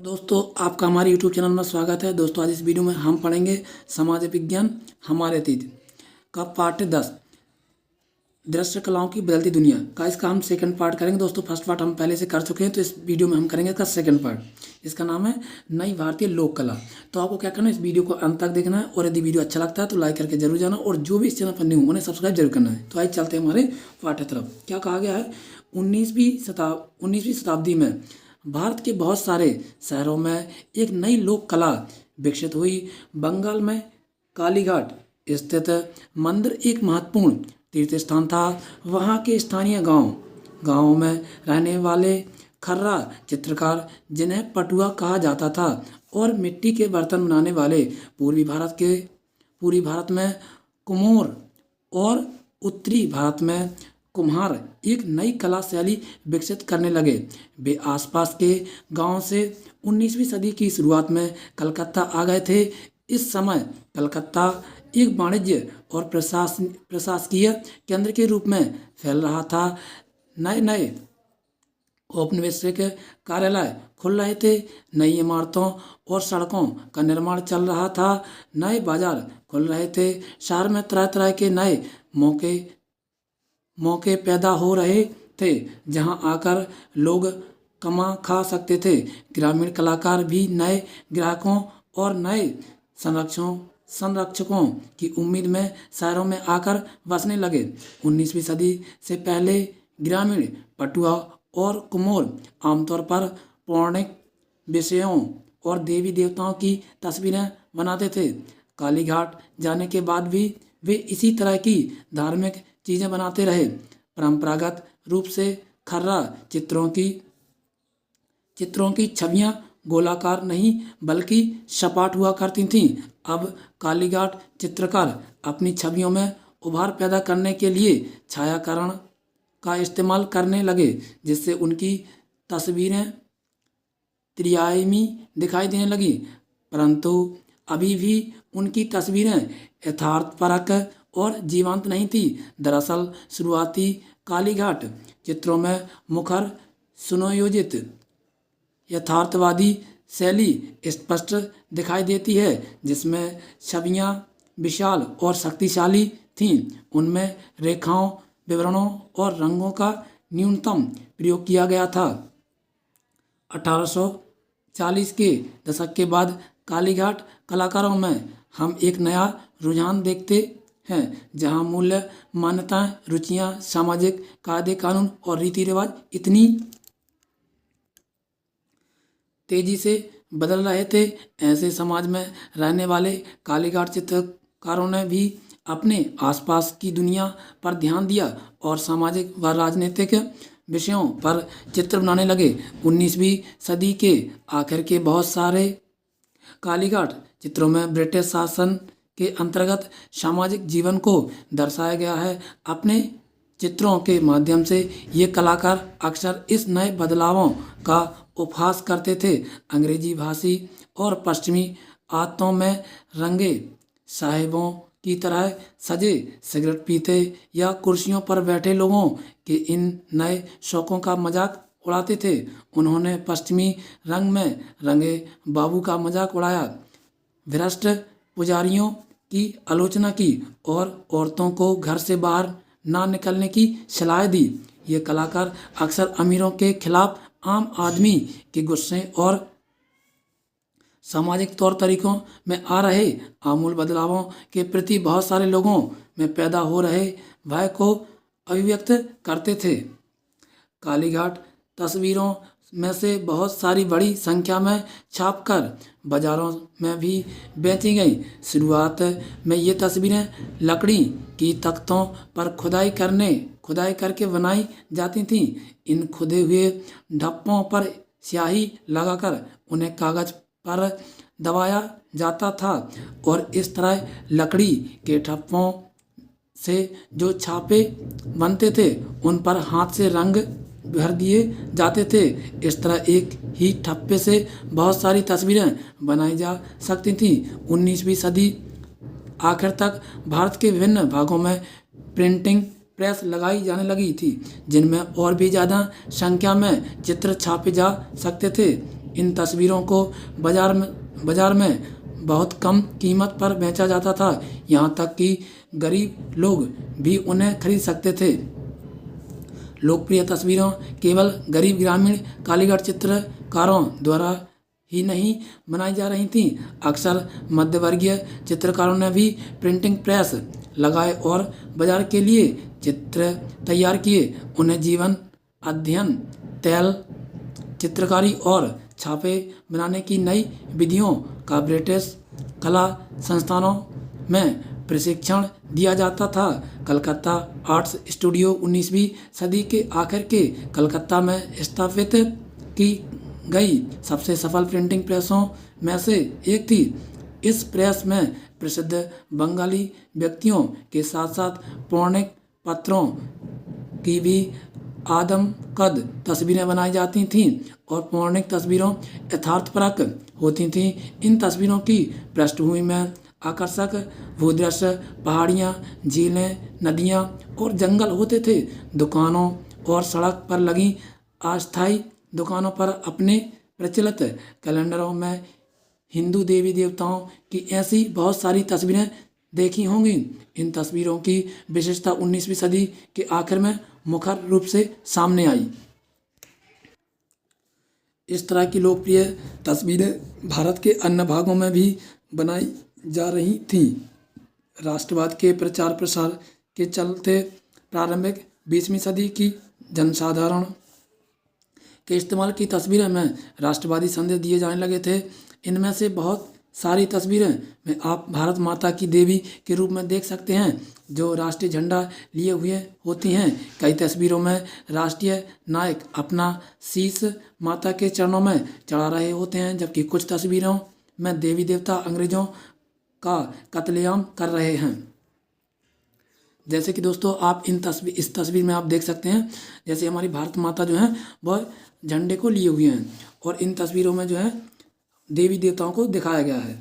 दोस्तों आपका हमारे YouTube चैनल में स्वागत है। दोस्तों आज इस वीडियो में हम पढ़ेंगे समाज विज्ञान हमारे अतीत का पार्ट 10 दृश्य कलाओं की बदलती दुनिया का। इसका हम सेकंड पार्ट करेंगे। दोस्तों फर्स्ट पार्ट हम पहले से कर चुके हैं, तो इस वीडियो में हम करेंगे इसका सेकंड पार्ट। इसका नाम है नई भारतीय लोक कला। तो आपको क्या करना है, इस वीडियो को अंत तक देखना है और यदि वीडियो अच्छा लगता है तो लाइक करके जरूर जाना और जो भी इस चैनल पर न्यू उन्हें सब्सक्राइब जरूर करना है। तो आइए चलते हैं हमारे पाठ की तरफ। क्या कहा गया है, 19वीं शताब्दी में भारत के बहुत सारे शहरों में एक नई लोक कला विकसित हुई। बंगाल में कालीघाट स्थित मंदिर एक महत्वपूर्ण तीर्थ स्थान था। वहाँ के स्थानीय गांवों में रहने वाले खर्रा चित्रकार, जिन्हें पटुआ कहा जाता था, और मिट्टी के बर्तन बनाने वाले पूर्वी भारत में कुम्हार और उत्तरी भारत में कुम्हार एक नई कला शैली विकसित करने लगे। वे आसपास के गांवों से 19वीं सदी की शुरुआत में कलकत्ता आ गए थे। इस समय कलकत्ता एक वाणिज्य और प्रशासकीय केंद्र के रूप में फैल रहा था। नए नए औपनिवेशिक कार्यालय खुल रहे थे, नई इमारतों और सड़कों का निर्माण चल रहा था, नए बाजार खुल रहे थे, शहर में तरह तरह के नए मौके पैदा हो रहे थे जहां आकर लोग कमा खा सकते थे। ग्रामीण कलाकार भी नए ग्राहकों और नए संरक्षकों की उम्मीद में शहरों में आकर बसने लगे। 19वीं सदी से पहले ग्रामीण पटुआ और कुम्हार आमतौर पर पौराणिक विषयों और देवी देवताओं की तस्वीरें बनाते थे। कालीघाट जाने के बाद भी वे इसी तरह की धार्मिक चीज़ें बनाते रहे। परंपरागत रूप से खर्रा चित्रों की छवियां गोलाकार नहीं बल्कि सपाट हुआ करती थीं। अब कालीघाट चित्रकार अपनी छवियों में उभार पैदा करने के लिए छायाकरण का इस्तेमाल करने लगे, जिससे उनकी तस्वीरें त्रिआयामी दिखाई देने लगी। परंतु अभी भी उनकी तस्वीरें यथार्थपरक और जीवंत नहीं थी। दरअसल शुरुआती कालीघाट चित्रों में मुखर सुनियोजित यथार्थवादी शैली स्पष्ट दिखाई देती है, जिसमें छवियां विशाल और शक्तिशाली थीं। उनमें रेखाओं, विवरणों और रंगों का न्यूनतम प्रयोग किया गया था। 1840 के दशक के बाद कालीघाट कलाकारों में हम एक नया रुझान देखते हैं, जहां मूल्य, मान्यताएं, रुचियां, सामाजिक कायदे कानून और रीति रिवाज इतनी तेजी से बदल रहे थे। ऐसे समाज में रहने वाले कालीघाट चित्रकारों ने भी अपने आसपास की दुनिया पर ध्यान दिया और सामाजिक व राजनीतिक विषयों पर चित्र बनाने लगे। 19वीं सदी के आखिर के बहुत सारे कालीघाट चित्रों में ब्रिटिश शासन के अंतर्गत सामाजिक जीवन को दर्शाया गया है। अपने चित्रों के माध्यम से ये कलाकार अक्सर इस नए बदलावों का उपहास करते थे। अंग्रेजी भाषी और पश्चिमी आदतों में रंगे साहिबों की तरह सजे सिगरेट पीते या कुर्सियों पर बैठे लोगों के इन नए शौकों का मजाक उड़ाते थे। उन्होंने पश्चिमी रंग में रंगे बाबू का मजाक उड़ाया, भ्रष्ट पुजारियों की आलोचना की और औरतों को घर से बाहर ना निकलने की सलाह दी। ये कलाकार अक्सर अमीरों के खिलाफ आम आदमी के गुस्से और सामाजिक तौर तरीकों में आ रहे आमूल बदलावों के प्रति बहुत सारे लोगों में पैदा हो रहे भय को अभिव्यक्त करते थे। कालीघाट तस्वीरों में से बहुत सारी बड़ी संख्या में छापकर बाजारों में भी बेची गई। शुरुआत में ये तस्वीरें लकड़ी की तख्तों पर खुदाई करके बनाई जाती थीं। इन खुदे हुए ढप्पों पर स्याही लगाकर उन्हें कागज पर दबाया जाता था और इस तरह लकड़ी के ठप्पों से जो छापे बनते थे उन पर हाथ से रंग भर दिए जाते थे। इस तरह एक ही ठप्पे से बहुत सारी तस्वीरें बनाई जा सकती थीं। 19वीं सदी आखिर तक भारत के विभिन्न भागों में प्रिंटिंग प्रेस लगाई जाने लगी थी, जिनमें और भी ज़्यादा संख्या में चित्र छापे जा सकते थे। इन तस्वीरों को बाजार में बहुत कम कीमत पर बेचा जाता था, यहाँ तक कि गरीब लोग भी उन्हें खरीद सकते थे। लोकप्रिय तस्वीरों केवल गरीब ग्रामीण कारीगर चित्रकारों द्वारा ही नहीं बनाई जा रही थीं। अक्सर मध्यवर्गीय चित्रकारों ने भी प्रिंटिंग प्रेस लगाए और बाजार के लिए चित्र तैयार किए। उन्हें जीवन अध्ययन, तैल चित्रकारी और छापे बनाने की नई विधियों का ब्रिटिश कला संस्थानों में प्रशिक्षण दिया जाता था। कलकत्ता आर्ट्स स्टूडियो 19वीं सदी के आखिर के कलकत्ता में स्थापित की गई सबसे सफल प्रिंटिंग प्रेसों में से एक थी। इस प्रेस में प्रसिद्ध बंगाली व्यक्तियों के साथ साथ पौराणिक पात्रों की भी आदमकद तस्वीरें बनाई जाती थीं और पौराणिक तस्वीरों यथार्थपरक होती थीं। इन तस्वीरों की पृष्ठभूमि में आकर्षक भूदृश्य, पहाड़ियाँ, झीलें, नदियाँ और जंगल होते थे। दुकानों और सड़क पर लगी अस्थायी दुकानों पर अपने प्रचलित कैलेंडरों में हिंदू देवी देवताओं की ऐसी बहुत सारी तस्वीरें देखी होंगी। इन तस्वीरों की विशेषता 19वीं सदी के आखिर में मुखर रूप से सामने आई। इस तरह की लोकप्रिय तस्वीरें भारत के अन्य भागों में भी बनाई जा रही थीं। राष्ट्रवाद के प्रचार प्रसार के चलते प्रारंभिक 20वीं सदी की जनसाधारण के इस्तेमाल की तस्वीरें में राष्ट्रवादी संदेश दिए जाने लगे थे। इनमें से बहुत सारी तस्वीरें में आप भारत माता की देवी के रूप में देख सकते हैं, जो राष्ट्रीय झंडा लिए हुए होती हैं। कई तस्वीरों में राष्ट्रीय नायक अपना शीश माता के चरणों में चढ़ा रहे होते हैं, जबकि कुछ तस्वीरों में देवी देवता अंग्रेजों का कत्लेआम कर रहे हैं। जैसे कि दोस्तों आप इस तस्वीर में आप देख सकते हैं, जैसे हमारी भारत माता जो है वह झंडे को लिए हुए हैं और इन तस्वीरों में जो है देवी देवताओं को दिखाया गया है।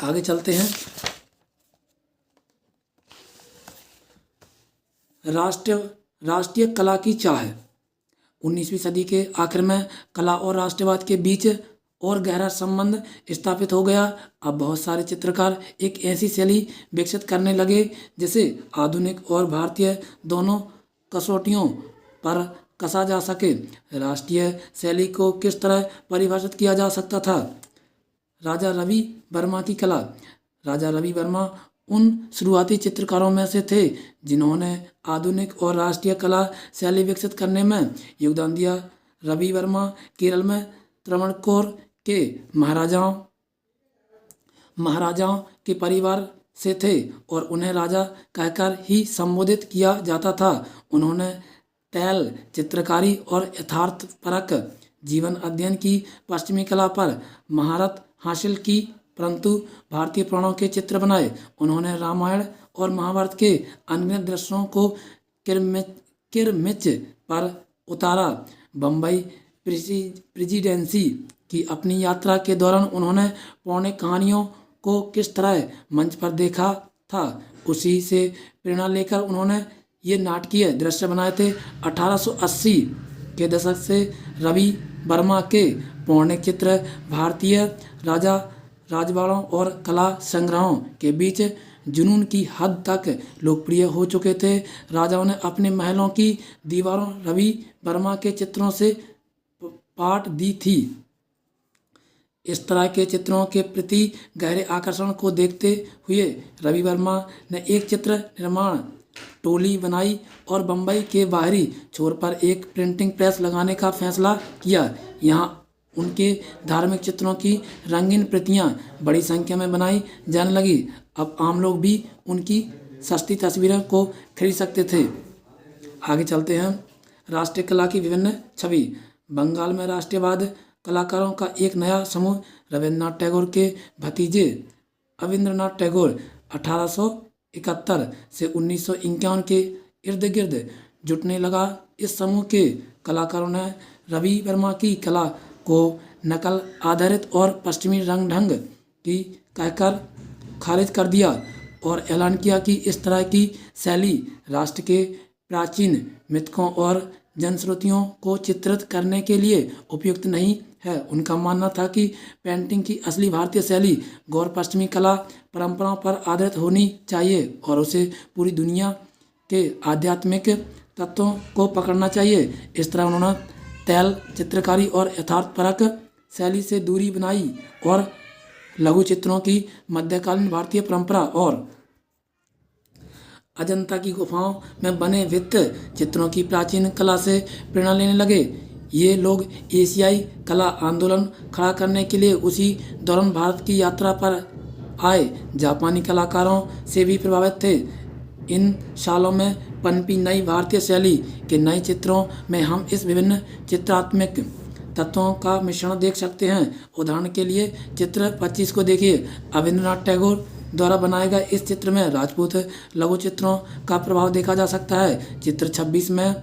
आगे चलते हैं। राष्ट्रीय कला की चाह। 19वीं सदी के आखिर में कला और राष्ट्रवाद के बीच और गहरा संबंध स्थापित हो गया। अब बहुत सारे चित्रकार एक ऐसी शैली विकसित करने लगे जिसे आधुनिक और भारतीय दोनों कसौटियों पर कसा जा सके। राष्ट्रीय शैली को किस तरह परिभाषित किया जा सकता था? राजा रवि वर्मा की कला। राजा रवि वर्मा उन शुरुआती चित्रकारों में से थे जिन्होंने आधुनिक और राष्ट्रीय कला शैली विकसित करने में योगदान दिया। रवि वर्मा केरल में त्रावणकोर के महाराजाओं के परिवार से थे और उन्हें राजा कहकर ही संबोधित किया जाता था। उन्होंने तैल चित्रकारी और यथार्थपरक जीवन अध्ययन की पश्चिमी कला पर महारत हासिल की, परंतु भारतीय पुराणों के चित्र बनाए। उन्होंने रामायण और महाभारत के अनगिनत दृश्यों को किरमिच पर उतारा। बम्बई प्रेसिडेंसी की अपनी यात्रा के दौरान उन्होंने पौराणिक कहानियों को किस तरह मंच पर देखा था, उसी से प्रेरणा लेकर उन्होंने ये नाटकीय दृश्य बनाए थे। 1880 के दशक से रवि वर्मा के पौराणिक चित्र भारतीय राजवाड़ों और कला संग्रहों के बीच जुनून की हद तक लोकप्रिय हो चुके थे। राजाओं ने अपने महलों की दीवारों रवि वर्मा के चित्रों से पाट दी थी। इस तरह के चित्रों के प्रति गहरे आकर्षण को देखते हुए रवि वर्मा ने एक चित्र निर्माण टोली बनाई और बम्बई के बाहरी छोर पर एक प्रिंटिंग प्रेस लगाने का फैसला किया। यहाँ उनके धार्मिक चित्रों की रंगीन प्रतियाँ बड़ी संख्या में बनाई जाने लगी। अब आम लोग भी उनकी सस्ती तस्वीरों को खरीद सकते थे। आगे चलते हैं। राष्ट्रीय कला की विभिन्न छवि। बंगाल में राष्ट्रीयवाद कलाकारों का एक नया समूह रविन्द्रनाथ टैगोर के भतीजे अविंद्रनाथ टैगोर 1871 से 1951 के इर्द गिर्द जुटने लगा। इस समूह के कलाकारों ने रवि वर्मा की कला को नकल आधारित और पश्चिमी रंग ढंग की कहकर खारिज कर दिया और ऐलान किया कि इस तरह की शैली राष्ट्र के प्राचीन मिथकों और जनश्रुतियों को चित्रित करने के लिए उपयुक्त नहीं है। उनका मानना था कि पेंटिंग की असली भारतीय शैली गौर पश्चिमी कला परंपराओं पर आधारित होनी चाहिए और उसे पूरी दुनिया के आध्यात्मिक तत्वों को पकड़ना चाहिए। इस तरह उन्होंने तैल चित्रकारी और यथार्थपरक शैली से दूरी बनाई और लघु चित्रों की मध्यकालीन भारतीय परंपरा और अजंता की गुफाओं में बने भित्त चित्रों की प्राचीन कला से प्रेरणा लेने लगे। ये लोग एशियाई कला आंदोलन खड़ा करने के लिए उसी दौरान भारत की यात्रा पर आए जापानी कलाकारों से भी प्रभावित थे। इन सालों में पनपी नई भारतीय शैली के नए चित्रों में हम इस विभिन्न चित्रात्मक तत्वों का मिश्रण देख सकते हैं। उदाहरण के लिए चित्र 25 को देखिए। रविंद्रनाथ टैगोर द्वारा बनाए गए इस चित्र में राजपूत लघु चित्रों का प्रभाव देखा जा सकता है। चित्र 26 में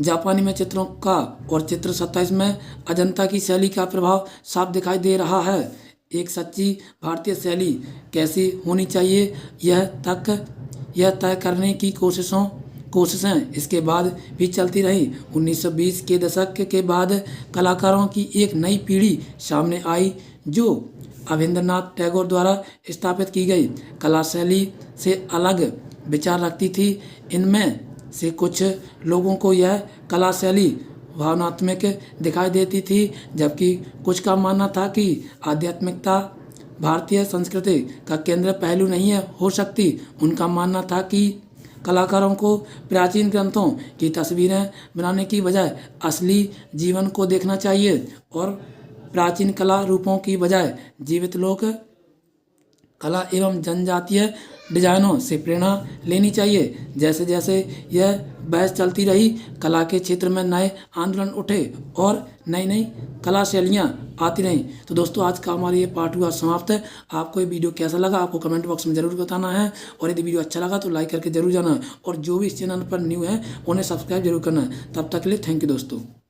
जापानी में चित्रों का और चित्र 27 में अजंता की शैली का प्रभाव साफ दिखाई दे रहा है। एक सच्ची भारतीय शैली कैसी होनी चाहिए यह तय करने की कोशिशें इसके बाद भी चलती रही। 1920 के दशक के बाद कलाकारों की एक नई पीढ़ी सामने आई जो रविंद्रनाथ टैगोर द्वारा स्थापित की गई कला शैली से अलग विचार रखती थी। इनमें से कुछ लोगों को यह कला शैली भावनात्मक दिखाई देती थी, जबकि कुछ का मानना था कि आध्यात्मिकता भारतीय संस्कृति का केंद्र पहलू नहीं हो सकती। उनका मानना था कि कलाकारों को प्राचीन ग्रंथों की तस्वीरें बनाने की बजाय असली जीवन को देखना चाहिए और प्राचीन कला रूपों की बजाय जीवित लोक कला एवं जनजातीय डिजाइनों से प्रेरणा लेनी चाहिए। जैसे जैसे यह बहस चलती रही, कला के क्षेत्र में नए आंदोलन उठे और नई नई कला शैलियाँ आती रहीं। तो दोस्तों, आज का हमारा ये पार्ट हुआ समाप्त है। आपको ये वीडियो कैसा लगा आपको कमेंट बॉक्स में ज़रूर बताना है और यदि वीडियो अच्छा लगा तो लाइक करके जरूर जाना और जो भी इस चैनल पर न्यू है उन्हें सब्सक्राइब जरूर करना है। तब तक के लिए थैंक यू दोस्तों।